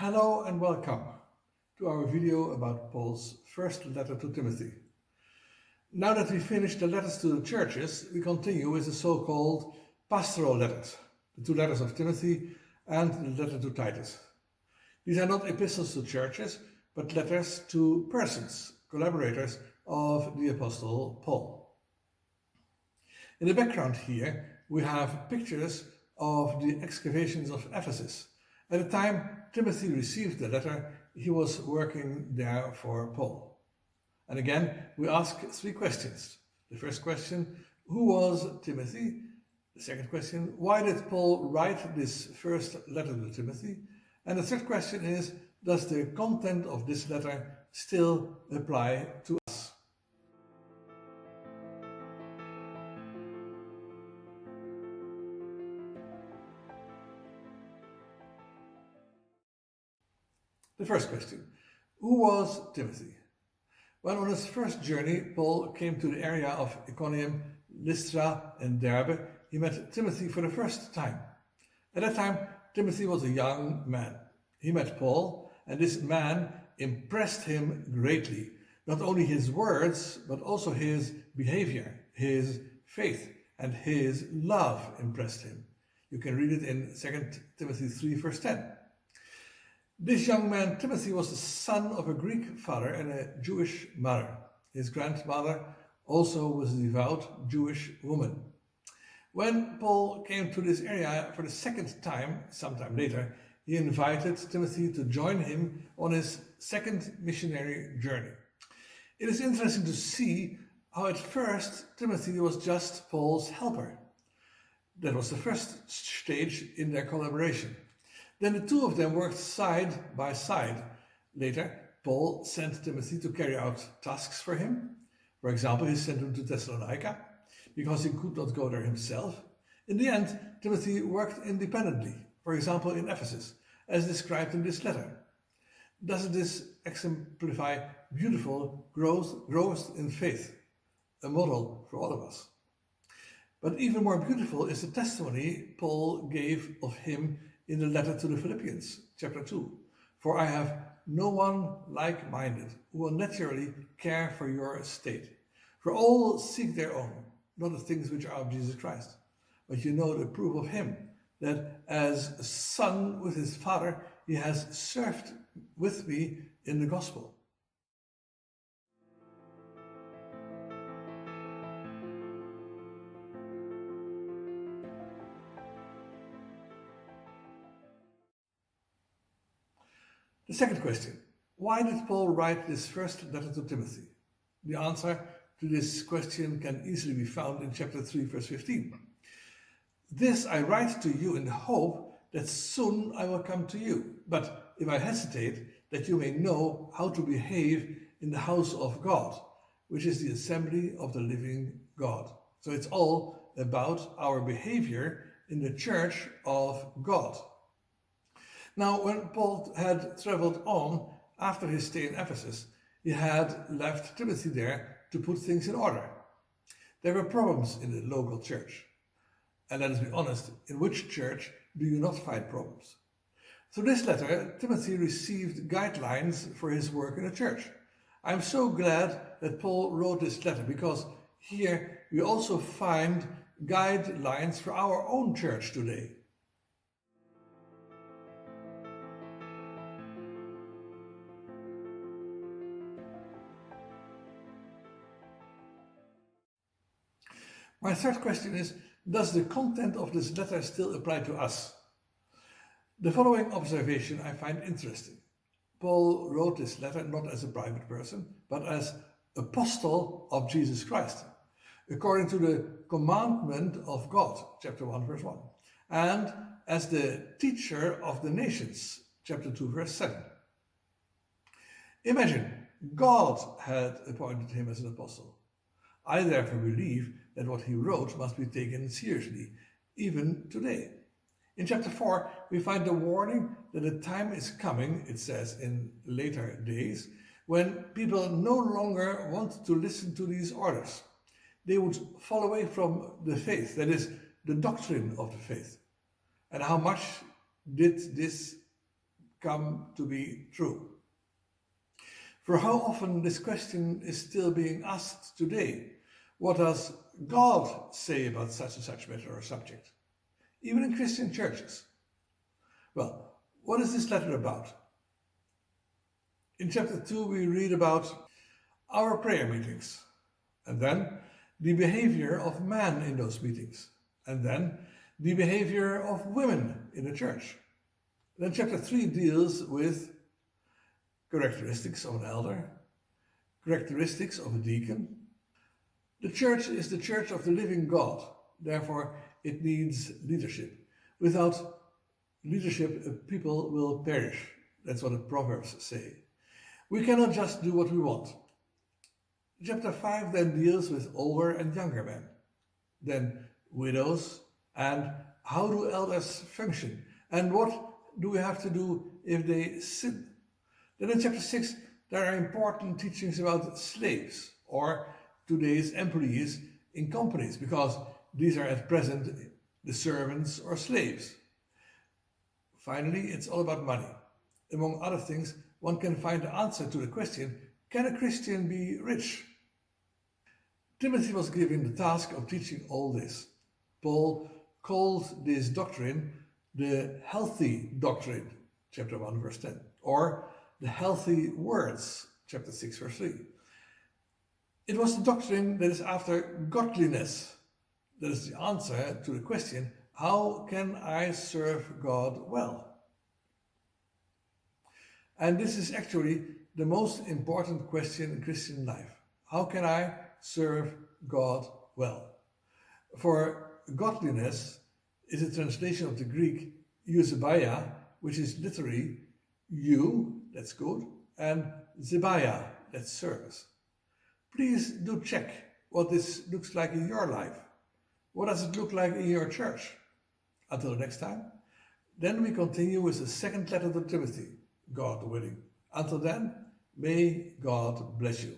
Hello and welcome to our video about Paul's first letter to Timothy. Now that we finished the letters to the churches, we continue with the so-called pastoral letters, the two letters of Timothy and the letter to Titus. These are not epistles to churches, but letters to persons, collaborators of the Apostle Paul. In the background here, we have pictures of the excavations of Ephesus. At the time Timothy received the letter, he was working there for Paul. And again, we ask three questions. The first question, who was Timothy? The second question, why did Paul write this first letter to Timothy? And the third question is, does the content of this letter still apply to us? The first question, who was Timothy? Well, on his first journey, Paul came to the area of Iconium, Lystra, and Derbe. He met Timothy for the first time. At that time, Timothy was a young man. He met Paul, and this man impressed him greatly. Not only his words, but also his behavior, his faith, and his love impressed him. You can read it in 2 Timothy 3, verse 10. This young man, Timothy, was the son of a Greek father and a Jewish mother. His grandmother also was a devout Jewish woman. When Paul came to this area for the second time, sometime later, he invited Timothy to join him on his second missionary journey. It is interesting to see how at first Timothy was just Paul's helper. That was the first stage in their collaboration. Then the two of them worked side by side. Later, Paul sent Timothy to carry out tasks for him. For example, he sent him to Thessalonica because he could not go there himself. In the end, Timothy worked independently, for example, in Ephesus, as described in this letter. Doesn't this exemplify beautiful growth in faith, a model for all of us? But even more beautiful is the testimony Paul gave of him in the letter to the Philippians, chapter 2. For I have no one like-minded who will naturally care for your estate. For all seek their own, not the things which are of Jesus Christ. But you know the proof of him, that as a son with his father, he has served with me in the gospel. The second question, why did Paul write this first letter to Timothy? The answer to this question can easily be found in chapter 3, verse 15. This I write to you in the hope that soon I will come to you. But if I hesitate, that you may know how to behave in the house of God, which is the assembly of the living God. So it's all about our behavior in the church of God. Now, when Paul had traveled on after his stay in Ephesus, he had left Timothy there to put things in order. There were problems in the local church. And let us be honest, in which church do you not find problems? Through this letter, Timothy received guidelines for his work in the church. I'm so glad that Paul wrote this letter, because here we also find guidelines for our own church today. My third question is, does the content of this letter still apply to us? The following observation I find interesting. Paul wrote this letter not as a private person, but as apostle of Jesus Christ, according to the commandment of God, chapter 1, verse 1, and as the teacher of the nations, chapter 2, verse 7. Imagine, God had appointed him as an apostle. I therefore believe that what he wrote must be taken seriously, even today. In chapter 4, we find the warning that a time is coming, it says in later days, when people no longer want to listen to these orders. They would fall away from the faith, that is, the doctrine of the faith. And how much did this come to be true. For how often this question is still being asked today. What does God say about such and such matter or subject? Even in Christian churches. Well, what is this letter about? In chapter 2 we read about our prayer meetings, and then the behavior of man in those meetings, and then the behavior of women in the church. Then chapter 3 deals with characteristics of an elder, characteristics of a deacon. The church is the church of the living God, therefore it needs leadership. Without leadership, people will perish. That's what the Proverbs say. We cannot just do what we want. Chapter 5 then deals with older and younger men, then widows, and how do elders function, and what do we have to do if they sin. Then in chapter 6 there are important teachings about slaves, or today's employees in companies, because these are at present the servants or slaves. Finally, it's all about money. Among other things, one can find the answer to the question, can a Christian be rich? Timothy was given the task of teaching all this. Paul called this doctrine the healthy doctrine, chapter 1, verse 10, or the healthy words, chapter 6, verse 3. It was the doctrine that is after godliness. That is the answer to the question, how can I serve God well? And this is actually the most important question in Christian life. How can I serve God well? For godliness is a translation of the Greek eusebeia, which is literally you, that's good, and zebeia, that's service. Please do check what this looks like in your life. What does it look like in your church? Until next time, then we continue with the second letter to Timothy, God willing. Until then, may God bless you.